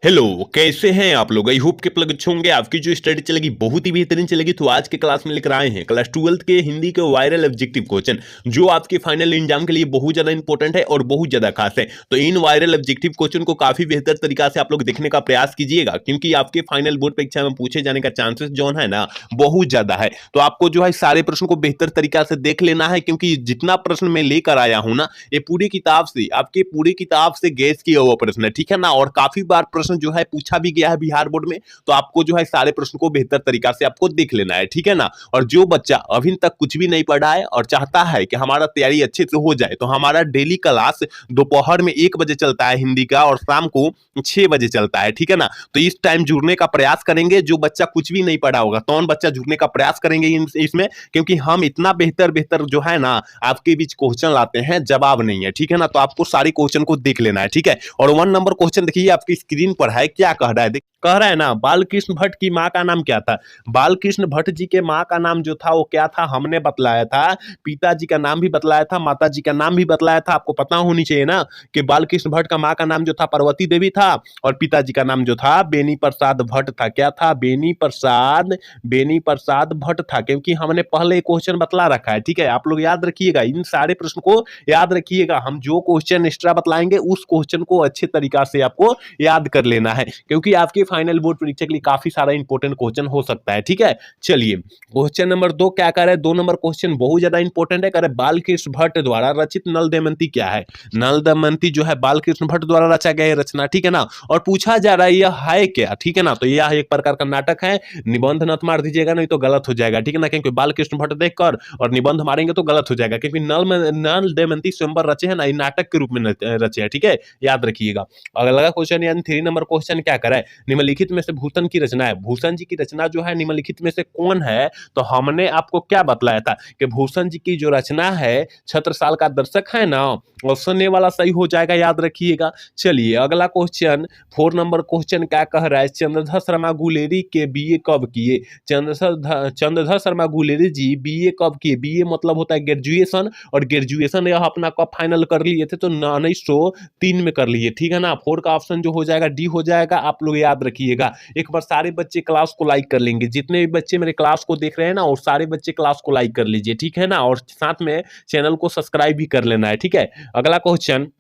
Hello, कैसे हैं आप लोग? आई होप के प्लग अच्छे होंगे। आपकी जो स्टडी चलेगी बहुत ही बेहतरीन चलेगी। तो आज के क्लास में लेकर आए हैं क्लास 12th के हिंदी के वायरल ऑब्जेक्टिव क्वेश्चन, जो आपके फाइनल एग्जाम के लिए बहुत ज्यादा इंपॉर्टेंट है और बहुत ज्यादा खास है। तो इन वायरल ऑब्जेक्टिव क्वेश्चन को काफी बेहतर तरीका से आप लोग देखने का प्रयास कीजिएगा, क्योंकि आपके फाइनल बोर्ड परीक्षा में पूछे जाने का चांसेस जो है ना, बहुत ज्यादा है। तो आपको जो है सारे प्रश्न को बेहतर तरीका से देख लेना है, क्योंकि जितना प्रश्न मैं लेकर आया हूं ना, ये पूरी किताब से, आपके पूरी किताब से गैस किया हुआ प्रश्न है, ठीक है ना। और काफी बार प्रश्न जो है पूछा भी गया है बिहार बोर्ड में। तो आपको जो है सारे प्रश्न को बेहतर तरीका से आपको देख लेना है, ठीक है ना। और जो बच्चा अभी तक कुछ भी नहीं पढ़ा है और चाहता है कि हमारा तैयारी अच्छे से हो जाए, तो हमारा डेली क्लास दोपहर में 1 बजे चलता है हिंदी का, और शाम को 6 बजे चलता है, ठीक है ना। तो इस टाइम जुड़ने का प्रयास करेंगे। जो बच्चा कुछ भी नहीं पढ़ा होगा, तो बच्चा जुड़ने का प्रयास करेंगे इसमें, क्योंकि हम इतना बेहतर बेहतर जो है ना आपके बीच क्वेश्चन लाते हैं, जवाब नहीं है, ठीक है ना। तो आपको सारे क्वेश्चन को देख लेना है, ठीक है। और 1 नंबर क्वेश्चन देखिए आपकी स्क्रीन पर है, क्या कह रहा है? कह रहा है ना, बालकृष्ण भट्ट की माँ का नाम क्या था? बालकृष्ण भट्ट जी के माँ का नाम जो था वो क्या था, हमने बतलाया था। पिताजी का नाम भी बतलाया था, माता जी का नाम भी बतलाया था। आपको पता होनी चाहिए ना कि बालकृष्ण भट्ट का माँ का नाम जो था पार्वती देवी था, और पिताजी का नाम जो था बेनी प्रसाद भट्ट था। क्या था? बेनी प्रसाद भट्ट था, क्योंकि हमने पहले क्वेश्चन बतला रखा है, ठीक है। आप लोग याद रखिएगा, इन सारे प्रश्न को याद रखिएगा। हम जो क्वेश्चन एक्स्ट्रा बतलाएंगे उस क्वेश्चन को अच्छे तरीका से आपको याद कर लेना है, क्योंकि आपके फाइनल बोर्ड परीक्षा के लिए काफी सारा इंपॉर्टेंट क्वेश्चन हो सकता है, ठीक है। चलिए क्वेश्चन नंबर 2 क्या कर रहे हैं? 2 नंबर क्वेश्चन बहुत ज्यादा इंपॉर्टेंट है। कह रहे बालकृष्ण भट्ट द्वारा रचित नल दमयंती क्या है? नल दमयंती जो है बालकृष्ण भट्ट द्वारा रचा गया रचना, ठीक है ना। और पूछा जा रहा है यह है क्या, ठीक है ना। तो यह एक प्रकार का नाटक है। निबंध मत मार दीजिएगा, नहीं तो गलत हो जाएगा, ठीक है ना। क्योंकि बालकृष्ण भट्ट देखकर और निबंध मारेंगे तो गलत हो जाएगा, क्योंकि नल दमयंती स्वयंवर रचे हैं ना, ये नाटक के रूप में रचे हैं, ठीक है। याद रखिएगा। अगला क्वेश्चन यानी 3 नंबर क्वेश्चन क्या करे? निम्नलिखित में से भूषण की रचना है। भूषण जी की रचना जो है निम्नलिखित में से कौन है? तो हमने आपको क्या बतलाया था कि भूषण जी की जो रचना है छत्रसाल का दर्शक है ना। ऑप्शन ए वाला सही हो जाएगा, याद रखिएगा। चलिए अगला क्वेश्चन 4 नंबर क्वेश्चन क्या कह रहा है? चंद्रधर शर्मा गुलेरी के बीए कब किए? चंद्रधर शर्मा गुलेरी जी बीए कब किए? बीए मतलब होता है ग्रेजुएशन, और ग्रेजुएशन यह अपना कब फाइनल कर लिए थे? तो 1903 में कर लिए, ठीक है ना। 4 का ऑप्शन जो हो जाएगा डी हो जाएगा। आप लोग याद रखिएगा। एक बार सारे बच्चे क्लास को लाइक कर लेंगे, जितने भी बच्चे मेरे क्लास को देख रहे हैं ना, और सारे बच्चे क्लास को लाइक कर लीजिए, ठीक है ना। और साथ में चैनल को सब्सक्राइब भी कर लेना है, ठीक है। अगला क्वेश्चन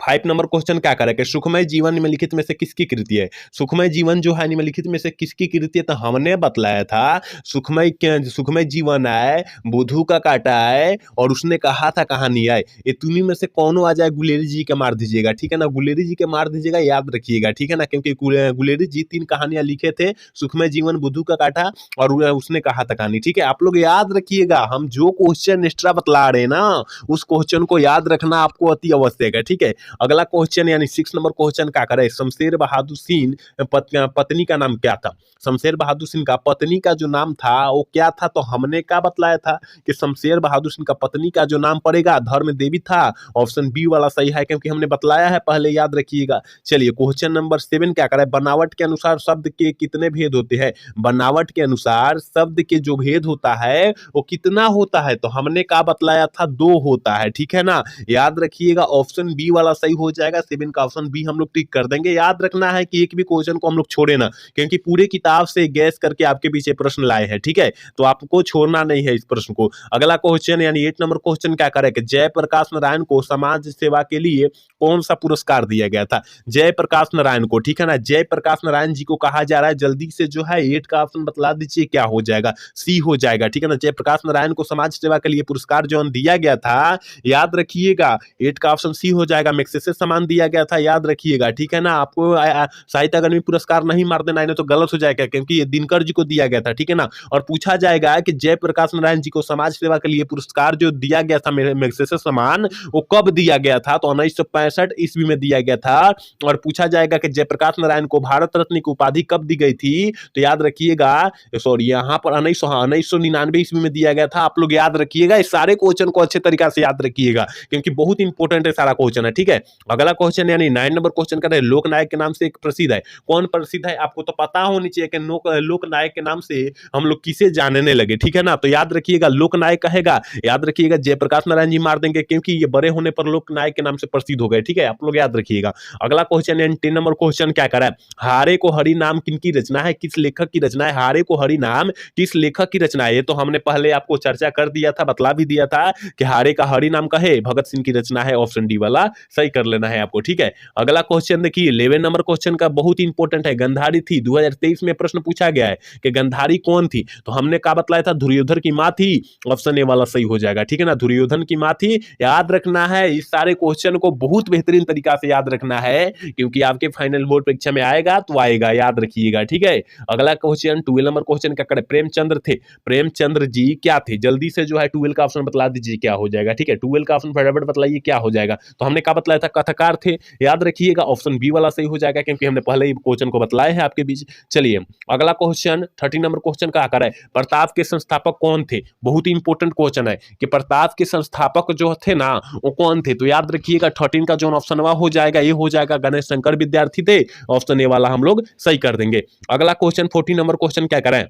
5 नंबर क्वेश्चन क्या करे कि सुखमय जीवन निम्नलिखित में से किसकी कृति है? सुखमय जीवन जो है निम्नलिखित में से किसकी कृति है? तो हमने बतलाया था सुखमय जीवन है, बुधू का काटा है, और उसने कहा था कहानी है। ये तुम्ही में से कौन आ जाए, गुलेरी जी के मार दीजिएगा, ठीक है ना। गुलेरी जी के मार दीजिएगा, याद रखिएगा, ठीक है ना। क्योंकि गुलेरी जी 3 कहानियां लिखे थे, सुखमय जीवन, बुधू का काटा और उसने कहा था कहानी, ठीक है। आप लोग याद रखिएगा, हम जो क्वेश्चन एक्स्ट्रा बतला रहे हैं ना, उस क्वेश्चन को याद रखना आपको अति आवश्यक है, ठीक है। अगला क्वेश्चन यानी 6 नंबर क्वेश्चन क्या करे? शमशेर बहादुर सिंह पत्नी का नाम क्या था? शमशेर बहादुर सिंह का पत्नी का जो नाम था वो क्या था? तो हमने क्या बतलाया था कि शमशेर बहादुर सिंह का पत्नी का जो नाम पड़ेगा धर्म देवी था। ऑप्शन बी वाला सही है, क्योंकि हमने बतलाया है पहले, याद रखिएगा। चलिए क्वेश्चन नंबर 7 क्या करे? बनावट के अनुसार शब्द के कितने भेद होते हैं? बनावट के अनुसार शब्द के जो भेद होता है वो कितना होता है? तो हमने क्या बतलाया था? 2 होता है, ठीक है ना। याद रखिएगा, ऑप्शन बी वाला सही हो जाएगा। 7 का ऑप्शन बी हम लोग टिक कर देंगे। याद रखना है कि एक भी क्वेश्चन को हम लोग छोड़े ना, क्योंकि पूरे किताब से गैस करके आपके पीछे प्रश्न लाए हैं, ठीक है। तो आपको छोड़ना नहीं है इस प्रश्न को। अगला क्वेश्चन यानी 8 नंबर क्वेश्चन क्या करे कि जयप्रकाश नारायण को समाज सेवा के लिए कौन सा पुरस्कार दिया गया था? जयप्रकाश नारायण को, ठीक है ना। जयप्रकाश नारायण जी को कहा जा रहा है। जल्दी से जो है 8 का ऑप्शन बतला दीजिए, क्या हो जाएगा? सी हो जाएगा, ठीक है ना। जयप्रकाश नारायण को समाज सेवा के लिए पुरस्कार जो दिया गया था, याद रखिएगा, 8 का ऑप्शन सी हो जाएगा। मैग्सेसे सम्मान दिया गया था, याद रखिएगा, ठीक है ना। आपको साहित्य अकादमी पुरस्कार नहीं मार देना, नहीं तो गलत हो जाएगा, क्योंकि ये दिनकर जी को दिया गया था, ठीक है ना। और पूछा जाएगा कि जयप्रकाश नारायण जी को समाज सेवा के लिए पुरस्कार जो दिया गया था मैग्सेसे सम्मान, वो कब दिया गया था? तो 1965 ईस्वी में दिया गया था। और पूछा जाएगा कि जयप्रकाश नारायण को भारत रत्न की उपाधि कब दी गई थी? तो याद रखिएगा, सॉरी, यहाँ पर 1999 ईस्वी में दिया गया था। आप लोग याद रखिएगा, इस सारे क्वेश्चन को अच्छे तरीका से याद रखिएगा, क्योंकि बहुत इंपॉर्टेंट है सारा क्वेश्चन है, ठीक है। है। अगला क्वेश्चन यानी 9 नंबर क्वेश्चन कर रहे हैं, लोकनायक के नाम से एक प्रसिद्ध है, कौन प्रसिद्ध है? आपको तो पता होनी चाहिए कि लोकनायक के नाम से हम लोग किसे जानने लगे, ठीक है ना। तो याद रखिएगा लोकनायक कहेगा, याद रखिएगा जयप्रकाश नारायण जी मार देंगे, क्योंकि ये बड़े होने पर लोकनायक के नाम से प्रसिद्ध हो गए, ठीक है, आप लोग याद रखिएगा। अगला क्वेश्चन यानी 10 नंबर क्वेश्चन क्या करा है, हारे को हरि नाम किनकी रचना है, किस लेखक की रचना है? हारे को हरि नाम किस लेखक की रचना है? ये तो हमने पहले आपको चर्चा कर दिया था, बतला भी दिया था कि हारे का हरि नाम का है, भगत सिंह की रचना है, ऑप्शन डी वाला सही कर लेना है आपको, ठीक है। अगला क्वेश्चन देखिए 11 नंबर क्वेश्चन का बहुत इंपॉर्टेंट है, गंधारी थी 2023 में प्रश्न पूछा गया है कि गंधारी कौन थी? तो हमने कहा बतलाया था दुर्योधन की मां थी, ऑप्शन ए वाला सही हो जाएगा, ठीक है ना, दुर्योधन की मां थी। याद रखना है इस सारे क्वेश्चन को बहुत बेहतरीन तरीका से याद रखना है, क्योंकि आपके फाइनल बोर्ड परीक्षा में आएगा तो आएगा, याद रखिएगा, ठीक है। अगला क्वेश्चन 12 नंबर क्वेश्चन क्या करे, प्रेमचंद्र थे, प्रेमचंद्र जी क्या थे? जल्दी से जो है 12 का ऑप्शन बतला दीजिए क्या हो जाएगा, ठीक है, 12 का ऑप्शन फटाफट बतलाइए क्या हो जाएगा। तो हमने क्या बतलाया था, कथाकार थे, याद रखिएगा ऑप्शन बी वाला सही हो जाएगा, क्योंकि हमने पहले ही क्वेश्चन को बतलाया है आपके बीच। चलिए अगला क्वेश्चन 13 नंबर क्वेश्चन का आकर है, प्रताप के संस्थापक कौन थे? बहुत ही इंपॉर्टेंट क्वेश्चन है कि प्रताप के संस्थापक जो थे ना वो कौन थे? तो याद रखिएगा 13 का जो ऑप्शन हो जाएगा, ये हो जाएगा गणेश शंकर विद्यार्थी थे, ऑप्शन ए वाला हम लोग सही कर देंगे। अगला क्वेश्चन 14 नंबर क्वेश्चन क्या करें,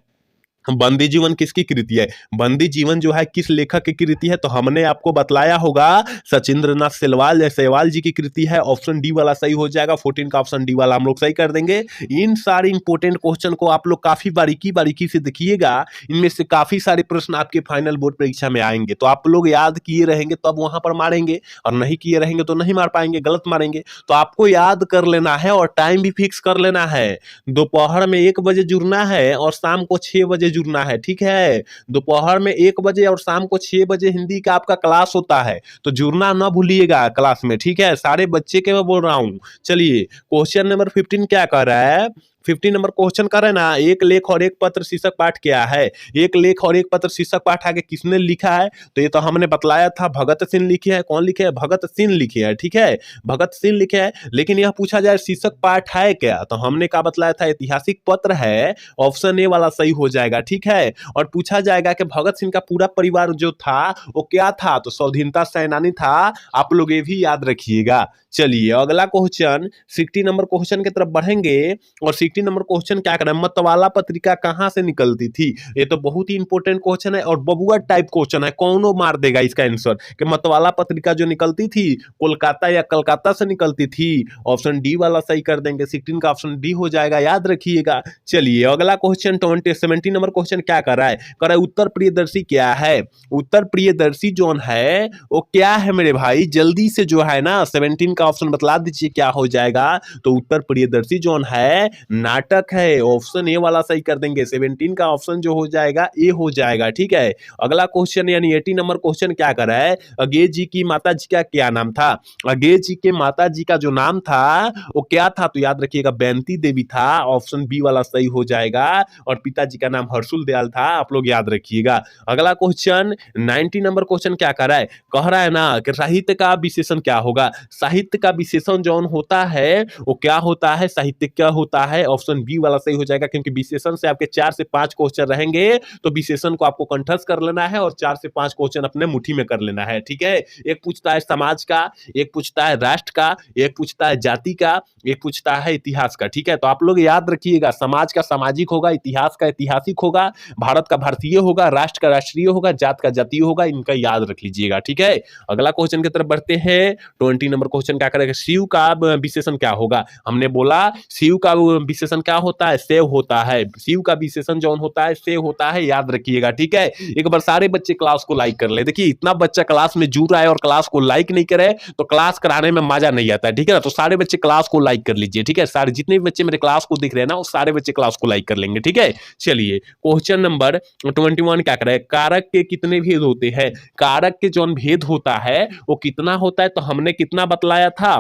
बंदी जीवन किसकी कृति है? बंदी जीवन जो है किस लेखक की कृति है? तो हमने आपको बतलाया होगा सचिंद्रनाथ सहवाल जी की कृति है, ऑप्शन डी वाला सही हो जाएगा, 14 का ऑप्शन डी वाला हम लोग सही कर देंगे। इन सारे इंपॉर्टेंट क्वेश्चन को आप लोग काफी बारीकी से देखिएगा, इनमें से काफी सारे प्रश्न आपके फाइनल बोर्ड परीक्षा में आएंगे, तो आप लोग याद किए रहेंगे तब वहां पर मारेंगे, और नहीं किए रहेंगे तो नहीं मार पाएंगे, गलत मारेंगे। तो आपको याद कर लेना है और टाइम भी फिक्स कर लेना है, दोपहर में 1 बजे जुड़ना है और शाम को 6 बजे जुड़ना है, ठीक है। दोपहर में 1 बजे और शाम को 6 बजे हिंदी का आपका क्लास होता है, तो जुड़ना ना भूलिएगा क्लास में, ठीक है, सारे बच्चे के मैं बोल रहा हूं। चलिए क्वेश्चन नंबर 15 क्या कर रहा है, 15 नंबर क्वेश्चन कर रहे ना, एक लेख और एक पत्र शीर्षक पाठ क्या है? एक लेख और एक पत्र शीर्षक पाठ आगे किसने लिखा है? तो ये तो हमने बतलाया था भगत सिंह लिखे है, कौन लिखे है? भगत सिंह लिखे है, ठीक है, भगत सिंह लिखे है। लेकिन यह पूछा जाए शीर्षक पाठ है क्या, तो हमने क्या बतलाया था ऐतिहासिक पत्र है, ऑप्शन ए वाला सही हो जाएगा, ठीक है। और पूछा जाएगा कि भगत सिंह का पूरा परिवार जो था वो क्या था, तो स्वाधीनता सेनानी था, आप लोग ये भी याद रखिएगा। चलिए अगला क्वेश्चन 60 नंबर क्वेश्चन की तरफ बढ़ेंगे, और 60 नंबर क्वेश्चन क्या करें, मतवाला पत्रिका कहां से निकलती थी? ये तो बहुत ही इंपॉर्टेंट क्वेश्चन है और बबुआ टाइप क्वेश्चन है, कौनो मार देगा इसका आंसर कि मतवाला पत्रिका जो निकलती थी कोलकाता या कलकत्ता से निकलती थी, ऑप्शन डी वाला सही कर देंगे, 16 का ऑप्शन डी हो जाएगा, याद रखिएगा। चलिए अगला क्वेश्चन 17 नंबर क्वेश्चन क्या कर रहा है, उत्तर प्रियदर्शी क्या है? उत्तर प्रियदर्शी जो है वो क्या है मेरे भाई, जल्दी से जो है ना 17 का ऑप्शन बतला दीजिए क्या हो जाएगा। तो उत्तर प्रियदर्शी जो है नाटक है, ऑप्शन ए वाला सही कर देंगे, 17 का ऑप्शन जो हो जाएगा ए हो जाएगा, ठीक है। अगला क्वेश्चन यानी 18 नंबर क्वेश्चन क्या कर रहा है, अगेज जी की माता जी का क्या नाम था? अगेज जी के माता जी का जो नाम था वो क्या था? तो याद रखिएगा बेंती देवी था, ऑप्शन बी वाला सही हो जाएगा, और पिताजी का नाम हर्षुल दयाल था, आप लोग याद रखिएगा। अगला क्वेश्चन 90 नंबर क्वेश्चन क्या कर रहा है, कह रहा है ना कि साहित्य का विशेषण क्या होगा? साहित्य का विशेषण जो होता है वो क्या होता है, साहित्य क्या होता है, ऑप्शन बी वाला सही हो जाएगा, क्योंकि विशेषण से आपके 4 से 5 क्वेश्चन रहेंगे, तो विशेषण को आपको कंठस्थ कर लेना है और 4 से 5 क्वेश्चन अपने मुट्ठी में कर लेना है, ठीक है। एक पूछता है समाज का, एक पूछता है राष्ट्र का, एक पूछता है जाति का, एक पूछता है इतिहास का, ठीक है। तो आप लोग याद रखिएगा समाज का सामाजिक होगा, इतिहास का ऐतिहासिक होगा, भारत का भारतीय होगा, राष्ट्र का राष्ट्रीय होगा, जात का जातीय होगा, इनका याद रख लीजिएगा, ठीक है। अगला क्वेश्चन की तरफ बढ़ते हैं, 20 नंबर क्वेश्चन क्या करेगा, शिव का विशेषण क्या होगा? हमने बोला शिव का विशेषण क्या होता है, सेव होता है, शिव का विशेषण जो होता है सेव होता है, याद रखिएगा, ठीक है। एक बार सारे बच्चे क्लास को लाइक कर ले, देखिए इतना बच्चा क्लास में जुड़ रहा है और क्लास को लाइक नहीं करे तो क्लास कराने में मजा नहीं आता है, ठीक है ना। तो सारे बच्चे क्लास को लाइक कर लीजिए, ठीक है, सारे जितने भी बच्चे मेरे क्लास को दिख रहे हैं ना वो सारे बच्चे क्लास को लाइक कर लेंगे, ठीक है। चलिए क्वेश्चन नंबर 21 क्या करे, कारक के कितने भेद होते हैं? कारक के जो भेद होता है वो कितना होता है? तो हमने कितना बतलाया था,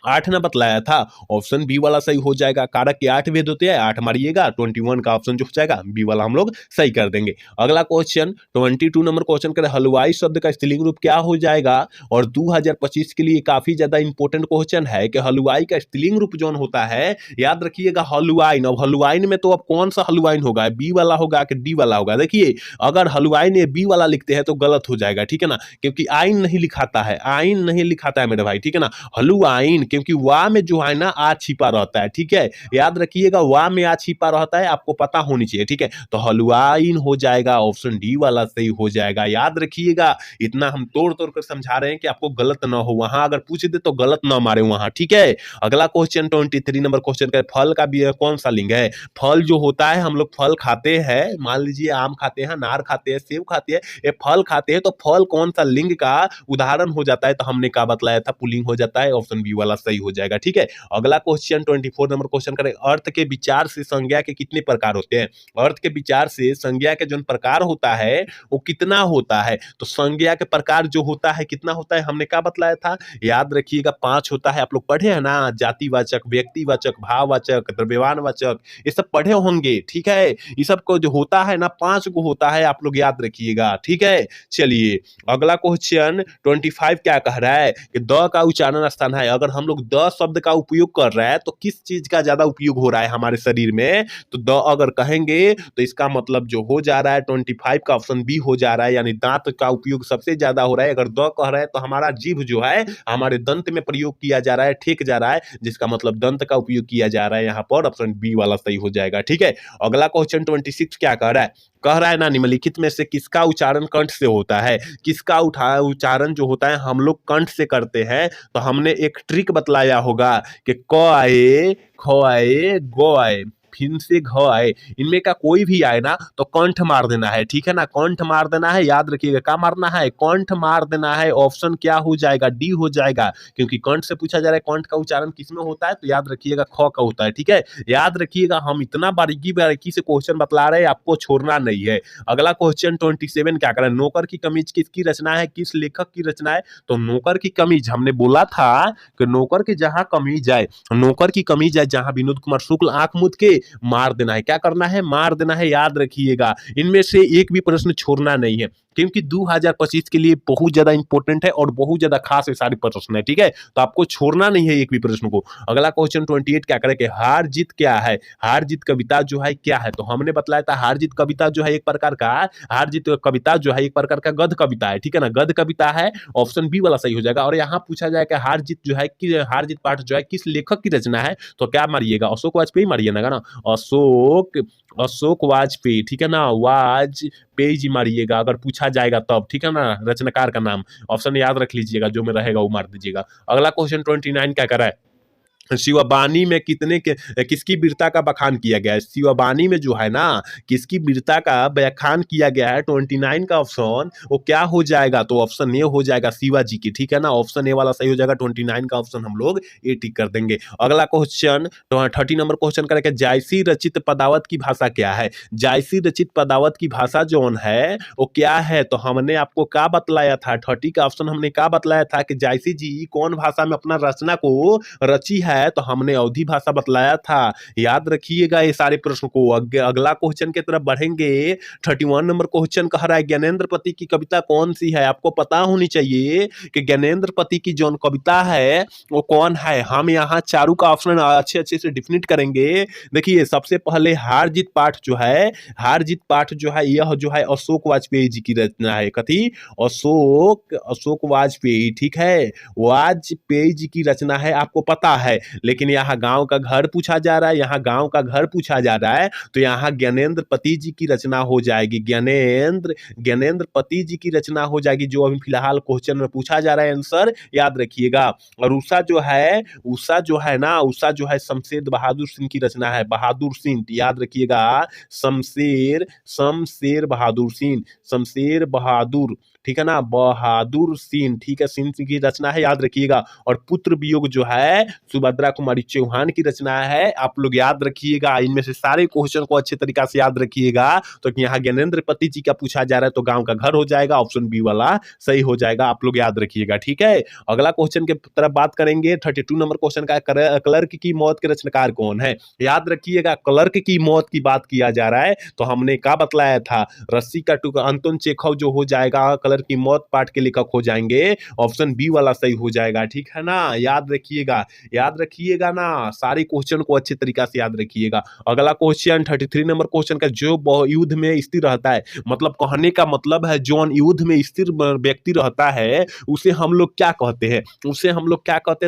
8 ना बतलाया था, ऑप्शन बी वाला सही हो जाएगा। कारक के 8 भेद होते हैं, 8 मारिएगा, 21 का ऑप्शन जो हो जाएगा बी वाला हम लोग सही कर देंगे। अगला क्वेश्चन 22 नंबर क्वेश्चन करें, हलवाई शब्द का स्त्रीलिंग रूप क्या हो जाएगा। और 2025 के लिए काफी ज्यादा इंपॉर्टेंट क्वेश्चन है कि हलवाई का स्त्रीलिंग रूप जो होता है, याद रखिएगा हलवाइन। अब हलवाइन में तो अब कौन सा हलवाइन होगा, बी वाला होगा कि डी वाला होगा। देखिए अगर हलवाइन बी वाला लिखते हैं तो गलत हो जाएगा, ठीक है ना, क्योंकि आइन नहीं लिखाता है, आइन नहीं लिखाता है मेरे भाई, ठीक है ना। हलुआइन, क्योंकि वाह में जो है ना आ छिपा रहता है, ठीक है, याद रखिएगा वाह में आ छिपा रहता है, आपको पता होनी चाहिए, ठीक है। तो हलुआइन हो जाएगा, ऑप्शन डी वाला सही हो जाएगा। याद रखिएगा, इतना हम तोड़ तोड़ कर समझा रहे हैं कि आपको गलत ना हो, वहां अगर पूछ दे तो गलत ना मारे वहां, ठीक है। अगला क्वेश्चन 23 नंबर क्वेश्चन का, फल का भी कौन सा लिंग है। फल जो होता है, हम लोग फल खाते हैं, मान लीजिए आम खाते हैं, अनार खाते हैं, सेब खाते हैं, ये फल खाते हैं, तो फल कौन सा लिंग का उदाहरण हो जाता है, तो हमने क्या बतलाया था, पुल्लिंग हो जाता है, ऑप्शन बी वाला सही हो जाएगा, ठीक है। अगला क्वेश्चन 24 नंबर क्वेश्चन करें, अर्थ के विचार से संज्ञा के कितने प्रकार होते हैं। अर्थ के विचार से संज्ञा के जो प्रकार होता है वो कितना होता है, तो संज्ञा के प्रकार जो होता है कितना होता है, हमने क्या बतलाया था, याद रखिएगा 5 होता है। आप लोग पढ़े हैं ना, जातिवाचक, व्यक्तिवाचक, भाववाचक, द्रव्यमानवाचक, ये सब पढ़े होंगे, ठीक है। ये सब को जो होता है ना 5 को होता है, आप लोग याद रखिएगा, ठीक है। चलिए अगला क्वेश्चन 25 क्या कह रहा है कि द का उच्चारण स्थान है। अगर हम लोग द शब्द का उपयोग कर रहे हैं तो किस चीज का ज्यादा उपयोग हो रहा है हमारे शरीर में, तो द अगर कहेंगे तो इसका मतलब जो हो जा रहा है 25 का ऑप्शन बी हो जा रहा है, यानी दांत का उपयोग सबसे ज्यादा हो रहा है। अगर द कह रहा है तो हमारा जीभ जो है हमारे दंत में प्रयोग किया जा रहा है, ठेक जा रहा है, जिसका मतलब दंत का उपयोग किया जा रहा है, यहाँ पर ऑप्शन बी वाला सही हो जाएगा, ठीक है। अगला क्वेश्चन 26 क्या कह रहा है, कह रहा है ना निम्नलिखित में से किसका उच्चारण कंठ से होता है। किसका उच्चारण जो होता है हम लोग कंठ से करते हैं, तो हमने एक ट्रिक बतलाया होगा कि क आए, ख आए, गो आए, फिर से घ आए, इनमें का कोई भी आए ना तो कंठ मार देना है, ठीक है ना, कंठ मार देना है। याद रखिएगा क्या मारना है, कंठ मार देना है। ऑप्शन क्या हो जाएगा, डी हो जाएगा, क्योंकि कंठ से पूछा जा रहा है कंठ का उच्चारण किसमें होता है, तो याद रखिएगा ख का होता है, ठीक है। याद रखिएगा हम इतना बारीकी बारीकी से क्वेश्चन बतला रहे हैं, आपको छोड़ना नहीं है। अगला क्वेश्चन 27 क्या कर रहा है, नौकर की कमीज किसकी रचना है, किस लेखक की रचना है। तो नौकर की कमीज हमने बोला था कि नौकर की जहां कमीज आए, नौकर की कमीज आए जहां विनोद कुमार शुक्ल आंख मूंद के मार देना है, क्या करना है, मार देना है। याद रखिएगा इनमें से एक भी प्रश्न छोड़ना नहीं है, क्योंकि 2025 के लिए बहुत ज्यादा इंपॉर्टेंट है और बहुत ज्यादा खास है सारे प्रश्न है, ठीक है। तो आपको छोड़ना नहीं है एक भी प्रश्न को। अगला क्वेश्चन 28 क्या करें कि हार जीत क्या है, हार जीत कविता जो है क्या है। तो हमने बतलाया था हार जीत कविता जो है एक प्रकार का, हार जीत कविता जो है एक प्रकार का गद्य कविता है, ठीक है ना, गद्य कविता है, ऑप्शन बी वाला सही हो जाएगा। और यहाँ पूछा जाए कि हार जीत जो है कि हार जीत पाठ जो है किस लेखक की रचना है, तो क्या मारिएगा, अशोक वाजपेयी मारिएगा ना, अशोक, अशोक वाजपेयी, ठीक है ना, वाजपेयी जी मारिएगा अगर पूछा जाएगा तब, ठीक है ना, रचनाकार का नाम, ऑप्शन याद रख लीजिएगा, जो में रहेगा वो मार दीजिएगा। अगला क्वेश्चन 29 क्या कर रहा है, शिवबानी में किसकी वीरता का बखान किया गया है। शिवबानी में जो है ना किसकी वीरता का बखान किया गया है, 29 का ऑप्शन वो क्या हो जाएगा, तो ऑप्शन ए हो जाएगा शिवाजी की, ठीक है ना, ऑप्शन ए वाला सही हो जाएगा। 29 का ऑप्शन हम लोग ए टिक कर देंगे। अगला क्वेश्चन 30 नंबर क्वेश्चन करेंगे, जायसी रचित पदावत की भाषा क्या है। जायसी रचित पदावत की भाषा जोन है वो क्या है, तो हमने आपको क्या बतलाया था, 30 का ऑप्शन हमने क्या बतलाया था कि जायसी जी कौन भाषा में अपना रचना को रची है, तो हमने अवधी भाषा बतलाया था। याद रखिएगा ये सारे प्रश्न को। अगला क्वेश्चन की तरफ बढ़ेंगे, 31 नंबर क्वेश्चन कह रहा है ज्ञानेंद्र पति की कविता कौन सी है। आपको पता होनी चाहिए कि ज्ञानेंद्र पति की जो कविता है वो कौन है। हम यहाँ चारों का ऑप्शन अच्छे अच्छे से डिफिनिट करेंगे। देखिए सबसे पहले हार जीत पाठ जो है, हार जीत पाठ जो है यह जो है अशोक वाजपेयी जी की रचना है। कथी, अशोक वाजपेयी, ठीक है, वाजपेयी जी की रचना है, आपको पता है। लेकिन यहाँ गांव का घर पूछा जा रहा है, यहाँ गांव का घर पूछा जा रहा है, तो यहाँ ज्ञानेंद्र पति जी की रचना हो जाएगी, ज्ञानेंद्र पति जी की रचना हो जाएगी, जो अभी फिलहाल क्वेश्चन में पूछा जा रहा है, आंसर याद रखिएगा। और उषा जो है ना, उषा जो है शमशेर बहादुर सिंह की रचना है, बहादुर सिंह, याद रखिएगा, शमशेर बहादुर सिंह, शमशेर बहादुर, ठीक है ना, बहादुर सिंह, ठीक है, सिंह की रचना है, याद रखिएगा। और पुत्र वियोग जो है सुभद्रा कुमारी चौहान की रचना है, आप लोग याद रखिएगा। इनमें से सारे क्वेश्चन को अच्छे तरीका से याद रखिएगा। तो यहाँ ज्ञानेंद्र पति जी का पूछा जा रहा है तो गांव का घर हो जाएगा, ऑप्शन बी वाला सही हो जाएगा, आप लोग याद रखिएगा, ठीक है। अगला क्वेश्चन के तरफ बात करेंगे। 32 नंबर क्वेश्चन का, क्लर्क की मौत के रचनाकार कौन है? याद रखिएगा, क्लर्क की मौत की बात किया जा रहा है तो हमने क्या बतलाया था, रस्सी का टुकड़ा, अंतोन चेखव जो हो जाएगा, क्लर्क की मौत पाठ के लेखक हो जाएंगे, ऑप्शन बी वाला सही हो जाएगा, ठीक है ना, याद रखिएगा ना, सारे क्वेश्चन को अच्छे तरीका से याद रखिएगा। अगला क्वेश्चन 33 नंबर क्वेश्चन का, जो युद्ध में स्थिर रहता है, मतलब कहने का मतलब है जो युद्ध में स्थिर व्यक्ति रहता है उसे हम लोग क्या कहते हैं,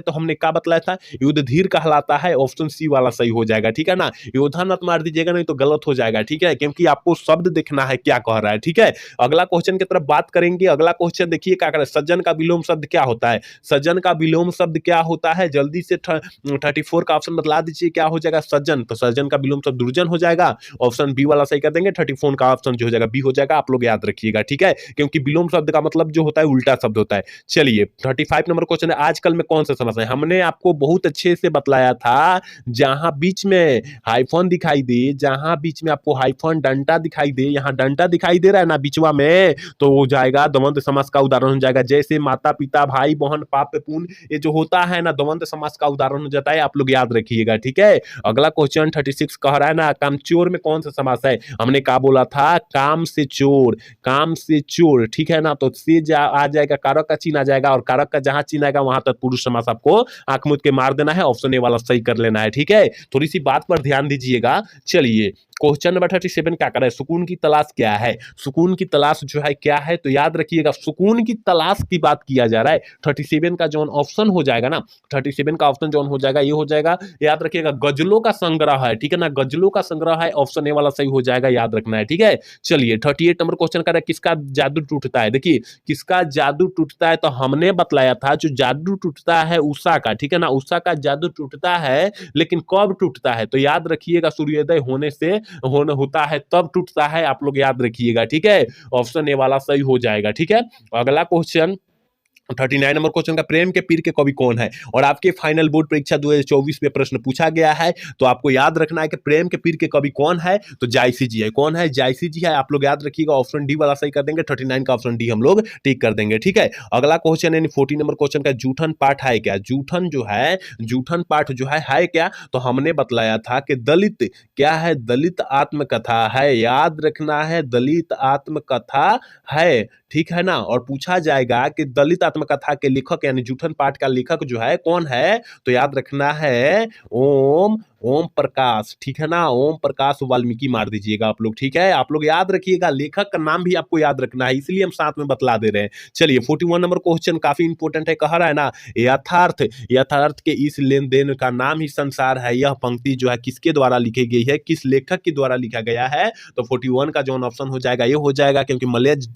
तो हमने क्या बतलाया था, युद्ध धीर कहलाता है, ऑप्शन सी वाला सही हो जाएगा, ठीक है ना। योद्धा मत मार दीजिएगा नहीं तो गलत हो जाएगा, ठीक है, क्योंकि आपको शब्द देखना है क्या कह रहा है, ठीक है। अगला क्वेश्चन की तरफ बात करेंगे। अगला क्वेश्चन देखिए क्या कर, सज्जन का विलोम शब्द क्या होता है? सज्जन का विलोम शब्द क्या होता है? जल्दी से 34 का ऑप्शन बतला दीजिए, क्या हो जाएगा सज्जन, तो सज्जन का विलोम शब्द दुर्जन हो जाएगा, ऑप्शन बी वाला सही कर देंगे। 34 का ऑप्शन जो हो जाएगा बी हो जाएगा, आप लोग याद रखिएगा, ठीक है, क्योंकि विलोम शब्द का मतलब जो होता है उल्टा शब्द होता है। चलिए 35 नंबर क्वेश्चन है, आजकल में कौन सा समस्या है? हमने आपको बहुत अच्छे से बतलाया था, जहां बीच में हाइफन दिखाई दे, जहां बीच में आपको हाइफन डंटा दिखाई दे, यहाँ डंटा दिखाई दे रहा है ना बीचवा में, तो हो जाएगा द्वंद्व समास का उदाहरण हो जाएगा। जैसे माता पिता भाई बहन पाप पुण्य, ये जो होता है ना द्वंद्व समास का उदाहरण हो जाता है, आप लोग याद रखिएगा, ठीक है। अगला क्वेश्चन 36 कह रहा है ना, कामचोर में कौन सा समास है? हमने क्या बोला था, काम से चोर, ठीक है ना, तो से आ जाएगा, कारक का चिन्ह आ जाएगा, और कारक का जहां चिन्ह आएगा वहां तक पुरुष समास आपको आंख मूंद के मार देना है, ऑप्शन ए वाला सही कर लेना है, ठीक है। थोड़ी सी बात पर ध्यान दीजिएगा। चलिए क्वेश्चन नंबर 37 क्या कर रहा है, सुकून की तलाश क्या है? सुकून की तलाश जो है क्या है, तो याद रखिएगा सुकून की तलाश की बात किया जा रहा है। 37 का जो ऑप्शन हो जाएगा ना, 37 का ऑप्शन जो हो जाएगा ये हो जाएगा, याद रखिएगा गजलों का संग्रह है, ठीक है ना, गजलों का संग्रह है, ऑप्शन ए वाला सही हो जाएगा, याद रखना है, ठीक है। चलिए 38 नंबर क्वेश्चन कर रहा है, किसका जादू टूटता है? देखिए किसका जादू टूटता है, तो हमने बतलाया था जो जादू टूटता है उषा का, ठीक है ना, उषा का जादू टूटता है, लेकिन कब टूटता है, तो याद रखिएगा सूर्योदय होने से होता है तब टूटता है, आप लोग याद रखिएगा, ठीक है, ऑप्शन ए वाला सही हो जाएगा, ठीक है। अगला क्वेश्चन 39 नंबर क्वेश्चन का, प्रेम के पीर के कवि कौन है? और आपके फाइनल बोर्ड परीक्षा 2024 में प्रश्न पूछा गया है, तो आपको याद रखना है कि प्रेम के पीर के कवि कौन है, तो जायसी जी है। कौन है? जायसी जी है, आप लोग याद रखिएगा, ऑप्शन डी वाला सही कर देंगे, 39 का ऑप्शन डी हम लोग टिक कर देंगे, ठीक है। अगला क्वेश्चन यानी 40 नंबर क्वेश्चन का, जूठन पाठ है क्या? जूठन जो है, जूठन पाठ जो है क्या, तो हमने बतलाया था कि दलित क्या है, दलित आत्मकथा है, याद रखना है, दलित आत्मकथा है, ठीक है ना। और पूछा जाएगा कि दलित आत्मकथा के लेखक यानी जूठन पाठ का लेखक जो है कौन है, तो याद रखना है ओम प्रकाश, ठीक है ना, ओम प्रकाश वाल्मीकि मार दीजिएगा आप लोग, ठीक है, आप लोग याद रखिएगा, लेखक का नाम भी आपको याद रखना है, इसलिए हम साथ में बतला दे रहे हैं। चलिए 41 नंबर क्वेश्चन काफी इंपॉर्टेंट है, कह रहा है ना, यथार्थ के इस लेन देन का नाम ही संसार है, यह पंक्ति जो है किसके द्वारा लिखी गई है, किस लेखक के द्वारा लिखा गया है, तो 41 का जो ऑप्शन हो जाएगा ये हो जाएगा, क्योंकि मलेज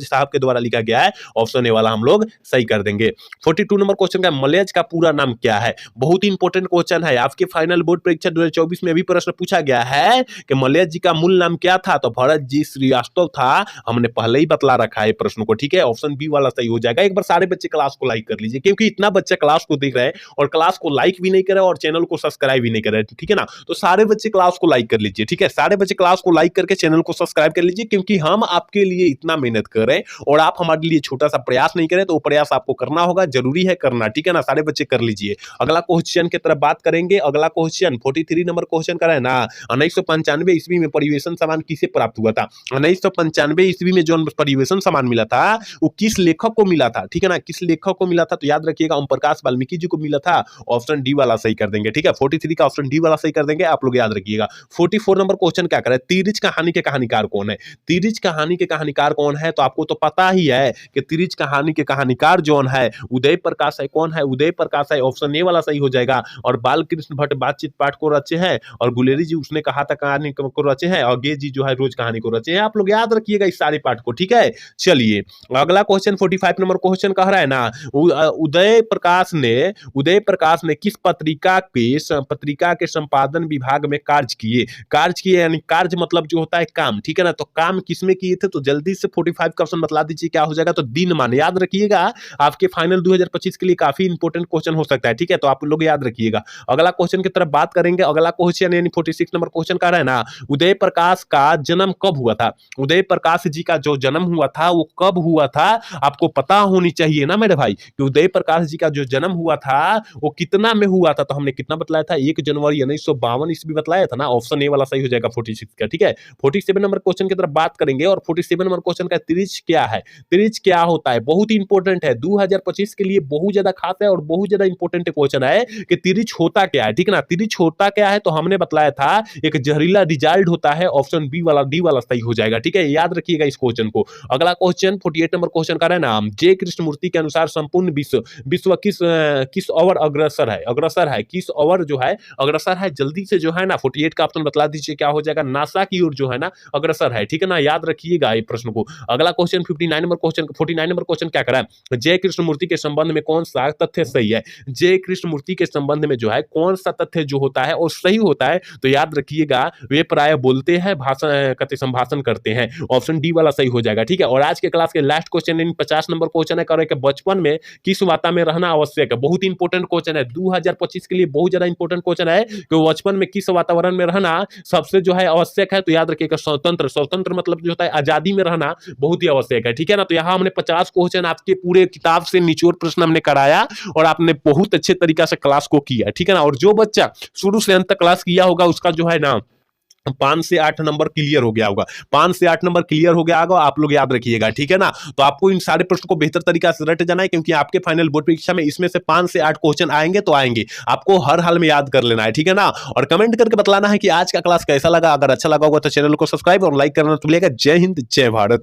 साहब के द्वारा लिखा गया है, ऑप्शन ए वाला हम लोग सही कर देंगे। 42 नंबर क्वेश्चन का, मलेज का पूरा नाम क्या है? बहुत ही इंपॉर्टेंट क्वेश्चन है, आपके फाइनल बोर्ड परीक्षा 2024 में भी प्रश्न पूछा गया है कि मलेज जी का मूल नाम क्या था, तो भरत जी श्रीवास्तव था, हमने पहले ही बतला रखा है प्रश्न को, ठीक है, ऑप्शन बी वाला सही हो जाएगा। एक बार सारे बच्चे क्लास को लाइक कर लीजिए, क्योंकि इतना बच्चे क्लास को देख रहे हैं और क्लास को लाइक भी नहीं कर रहे और चैनल को सब्सक्राइब भी नहीं कर रहे, ठीक है ना, तो सारे बच्चे क्लास को लाइक कर लीजिए, ठीक है, सारे बच्चे क्लास को लाइक करके चैनल को सब्सक्राइब कर लीजिए, क्योंकि हम आपके लिए इतना मेहनत कर रहे हैं और आप हमारे लिए छोटा सा प्रयास नहीं करें, तो वो प्रयास आपको करना होगा, जरूरी है करना, ठीक है ना, सारे बच्चे कर लीजिए। अगला क्वेश्चन की तरफ बात करेंगे। अगला क्वेश्चन 43 नंबर क्वेश्चन का है ना, 1995 ईस्वी में परिवेशन सामान किसे प्राप्त हुआ था? 1995 ईस्वी में जो परिवेशन सामान मिला था वो किस लेखक को मिला था, ठीक है ना, किस लेखक को मिला था, तो याद रखिएगा ओम प्रकाश वाल्मीकि जी को मिला था, ऑप्शन डी वाला सही कर देंगे, ठीक है, 43 का ऑप्शन डी वाला सही कर देंगे, आप लोग याद रखिएगा। 44 नंबर क्वेश्चन क्या करे, तिरिच कहानी के कहानीकार कौन है? तिरिच कहानी के कहानीकार कौन है, तो आपको तो पता ही है कि तिरिच कहानी के कहानीकार जौन है उदय प्रकाश है। कौन है? उदय प्रकाश है, ऑप्शन ए वाला सही हो जाएगा। और बालकृष्ण भट्ट बात बातचीत पाठ को रचे हैं, और गुलेरी जी उसने कहा था कहानी को रचे हैं, और गे जी जो है रोज कहानी को रचे हैं। आप लोग याद रखिएगा इस सारे पाठ को, ठीक है। चलिए अगला क्वेश्चन 45 नंबर क्वेश्चन कह रहा है ना, उदय प्रकाश ने किस पत्रिका के संपादन विभाग में कार्य किए यानी कार्य मतलब जो होता है काम, ठीक है ना। तो काम किसमें किए थे, तो जल्दी से 45 का ऑप्शन बतला दीजिए क्या हो जाएगा, तो दिनमान। याद रखिएगा आपके फाइनल 2025 के लिए काफी इंपॉर्टेंट क्वेश्चन हो सकता है, ठीक है। तो आप लोग याद रखिएगा। अगला क्वेश्चन की तरफ बात करेंगे। अगला क्वेश्चन यानी 46 नंबर क्वेश्चन का रहा है ना, उदय प्रकाश का जन्म कब हुआ था। उदय प्रकाश जी का जो जन्म हुआ था वो कब हुआ था, आपको पता होनी चाहिए ना मेरे भाई, कि उदय प्रकाश जी का जो जन्म हुआ था वो कितना में हुआ था। तो हमने कितना बतलाया था, 1 जनवरी 1952 ईस्वी बतलाया था ना। ऑप्शन ए वाला सही हो जाएगा 46 का, ठीक है। 47 नंबर क्वेश्चन की तरफ बात करेंगे, और 47 नंबर क्वेश्चन का त्रिज्य क्या है। त्रिज्य क्या होता है, बहुत ही इंपॉर्टेंट है, 2025 के लिए बहुत ज्यादा खास है और बहुत ज्यादा इंपॉर्टेंट क्वेश्चन है कि त्रिज्य होता क्या है, ठीक है ना। त्रिज्य होता क्या है, तो हमने बतलाया था एक जहरीला रिजल्ट होता है। ऑप्शन डी वाला सही हो जाएगा, ठीक है। याद रखिएगा इस क्वेश्चन को। अगला क्वेश्चन 48 नंबर क्वेश्चन का नाम, जे कृष्णमूर्ति के अनुसार संपूर्ण विश्व किस ओर अग्रसर है, किस ओर जो है अग्रसर है। जल्दी से जो है ना 48 का ऑप्शन बतला दीजिए क्या हो जाएगा, नासा की ओर जो है ना अग्रसर है, ठीक है ना। याद रखिएगा ये प्रश्न को। अगला क्वेश्चन 49 नंबर क्वेश्चन क्या करा है, जय कृष्णमूर्ति के संबंध में कौन सा तथ्य सही है। जय कृष्णमूर्ति के संबंध में जो है कौन सा तथ्य जो होता है और सही होता है, तो याद रखिएगा वे प्राय बोलते हैं, संभाषण करते हैं। ऑप्शन डी वाला सही हो जाएगा, ठीक है। और आज के क्लास के लास्ट क्वेश्चन 50 नंबर क्वेश्चन है, करे कि बचपन में किस वाता में रहना आवश्यक है। बहुत ही इंपॉर्टेंट क्वेश्चन है, 2025 के लिए बहुत ज्यादा इंपॉर्टेंट क्वेश्चन है कि बचपन में किस वातावरण में रहना सबसे जो है आवश्यक है। तो याद रखिएगा स्वतंत्र मतलब जो होता है आजादी में रहना बहुत ही आवश्यक है, ठीक है ना। तो यहाँ हमने 50 क्वेश्चन आपके पूरे किताब से निचोड़ प्रश्न हमने कराया और आपने बहुत अच्छे तरीका से क्लास को किया, ठीक है ना। और जो बच्चा शुरू से अंत तक क्लास किया होगा उसका जो है ना 5 से 8 नंबर क्लियर हो गया होगा, 5 से 8 नंबर क्लियर हो गया होगा, आप लोग याद रखिएगा, ठीक है ना। तो आपको इन सारे प्रश्न को बेहतर तरीका से रट जाना है, क्योंकि आपके फाइनल बोर्ड परीक्षा में इसमें से 5 से 8 क्वेश्चन आएंगे तो आएंगे, आपको हर हाल में याद कर लेना है, ठीक है ना। और कमेंट करके बतलाना है कि आज का क्लास कैसा लगा। अगर अच्छा लगा होगा तो चैनल को सब्सक्राइब और लाइक करना तो भूलिएगा। जय हिंद, जय भारत।